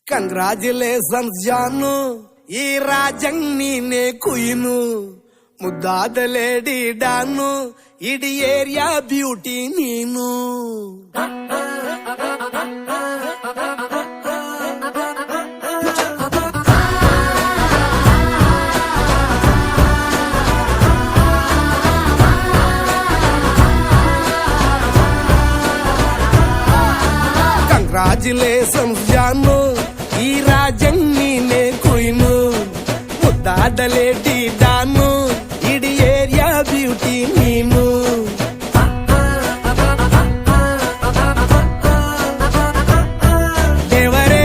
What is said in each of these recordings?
Congratulations ಜಾನು, ಈ ರಾಜಂಗ್ ನೀನೆ ಕುಯ್ನು, ಮುದ್ದಾದ ಲೇಡಿ ಡಾನು, ಇಡೀ ಏರಿಯಾ ಬ್ಯೂಟಿ ನೀನು. ಕಂಗ್ರಾಚುಲೇಷನ್ಸ್ ಜಾನು, ಈ ರಾಜಂಗ್ ನೀನೆ ಕುಯ್ನು, ಮುದ್ದಾದ ಲೇಡಿ ಡಾನು, ಇಡೀ ಏರಿಯಾ ಬ್ಯೂಟಿ ನೀನು. ದೇವರೇ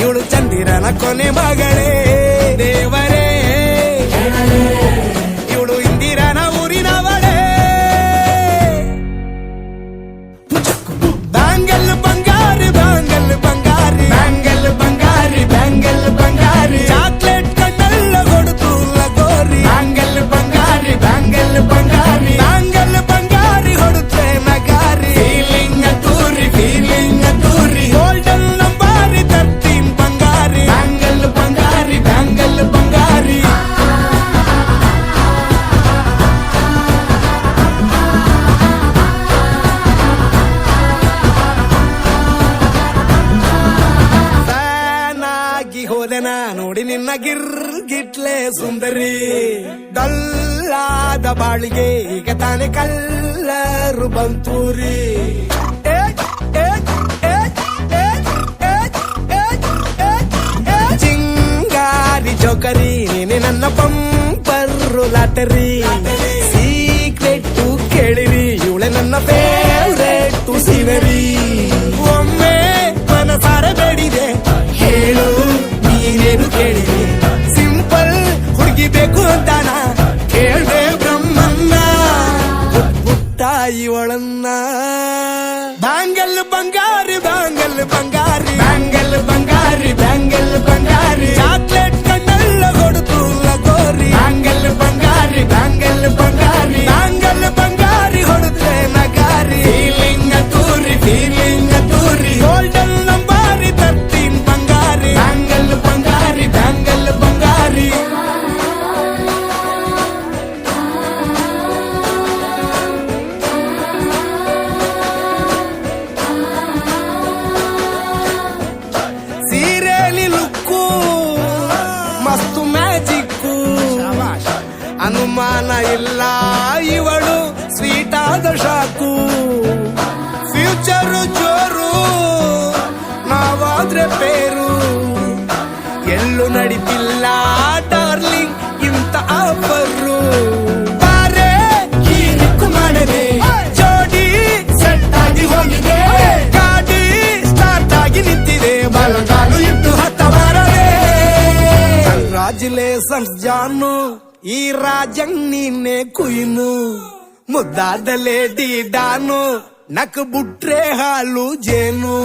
ಇವಳು ಚಂದಿರನ ಕೊನೆ ಮಗಳೇ, ದೇವರೇ ಇವಳು ಇಂದಿರನ ಊರಿನವಳೇ. ಬ್ಯಾಂಗಲ್ ಬಂಗಾರಿ ಬ್ಯಾಂಗಲ್ ಬಂಗಾರಿ ಬ್ಯಾಂಗಲ್ ಬಂಗಾರಿ ಬ್ಯಾಂಗಲ್ ಬಂಗಾರಿ, ಚಾಕ್ಲೇಟ್ ಕಣ್ಣೆಲ್ಲ ಕೊಡುತ್ತು ಲಗೋರಿ. ಬ್ಯಾಂಗಲ್ ಬಂಗಾರಿ ಬ್ಯಾಂಗಲ್ ಬಂಗಾರಿ ಬ್ಯಾಂಗಲ್ ಬಂಗಾರಿ ಹೊಡುತ್ತೆ ನಗಾರಿ. ಫೀಲಿಂಗ್ ತೂರಿ ಗೋಲ್ಡನ್ ನಂಬಾರಿ 13 ಬಂಗಾರಿ. ಬ್ಯಾಂಗಲ್ ಬಂಗಾರಿ ಬ್ಯಾಂಗಲ್ ಬಂಗಾರಿ. ಹೋದೆನಾ ನೋಡಿ ನಿನ್ನ ಗಿರ್ಗಿಟ್ಲೆ ಸುಂದರಿ, ಡಲ್ಲಾದ ಬಾಳಿಗೆ ಈಗ ತಾನೆ ಕಲ್ಲರು ಬಂತೂರಿ. ಚಿಂಗಾರಿ ಜೋಕರಿ ನೀನೆ ನನ್ನ ಬಂಪರು ಲಾಟರಿ. ಸೀಕ್ರೆಟ್ ಕೇಳಿರಿ ಇವಳೆ ನನ್ನ ಫೇವ್ರೇಟ್ ಸೀನರಿ. ಒಮ್ಮೆ ಮನಸಾರೆ ಬೇಡಿದೆ ಹೇಳು ನೀನೇನು ಕೇಳಿದೆ, ಸಿಂಪಲ್ ಹುಡುಗಿ ಬೇಕು ಅಂತಾನ ಕೇಳ್ದೆ ಬ್ರಹ್ಮನ್ನ. ಪುಟ್ಟ ಇವಳನ್ನ ಬ್ಯಾಂಗಲ್ ಬಂಗಾರಿ ಬ್ಯಾಂಗಲ್ ಬಂಗಾರಿ ಬ್ಯಾಂಗಲ್ ಬಂಗಾರಿ ಬ್ಯಾಂಗಲ್ ಬಂಗಾರಿ, ಚಾಕ್ಲೇಟ್ ಕಣ್ಣೆಲ್ಲ ಕೊಡುತ್ತು ಲಗೋರಿ. ಬ್ಯಾಂಗಲ್ ಬಂಗಾರಿ ಬ್ಯಾಂಗಲ್ ಬಂಗಾರಿ ಬ್ಯಾಂಗಲ್ ಬಂಗಾರಿ ಹೊಡುತ್ತೆ ನಗಾರಿ. ಫೀಲಿಂಗ್ ತೂರಿ ಗೋಲ್ಡನ್ ನಂಬಾರಿ 13 ಬಂಗಾರಿ. ಬ್ಯಾಂಗಲ್ ಬಂಗಾರಿ ಬ್ಯಾಂಗಲ್ ಬಂಗಾರಿ. ಸೀರೆಲಿ ಲುಕ್ಕು ಮಸ್ತು ಮ್ಯಾಜಿಕ್ಕು, ಅನುಮಾನ ಇಲ್ಲ ಇವಳು ಸ್ವೀಟ್ ಆದ ಶಾಕು. ಫ್ಯೂಚರು ಜೋರು ನಾವಾದ್ರೆ ಬೇರು, ಎಲ್ಲೂ ನಡೀತಿಲ್ಲ ಡಾರ್ಲಿಂಗ್ ಇಂತ ಆಫರು. ಬಾರೆ ಹೀರಿಕ್ಕು ಮಾಡದೆ ಜೋಡಿ ಸೆಟ್ ಆಗಿ ಹೋಗಿದೆ, ಗಾಡಿ ಸ್ಟಾರ್ಟ್ ಆಗಿ ನಿಂತಿದೆ, ಬಲಗಾಲು ಇಟ್ಟು ಹತ್ತ ಬಾರದೆ. ಕಂಗ್ರಾಚುಲೇಷನ್ಸ್ ಜಾನು, ಈ ರಾಜಂಗ್ ನೀನೆ ಕುಯ್ನು, ಮುದ್ದಾದ ಲೇಡಿ ಡಾನು, ನಕ್ ಬುಟ್ರೆ ಹಾಲು ಜೇನು.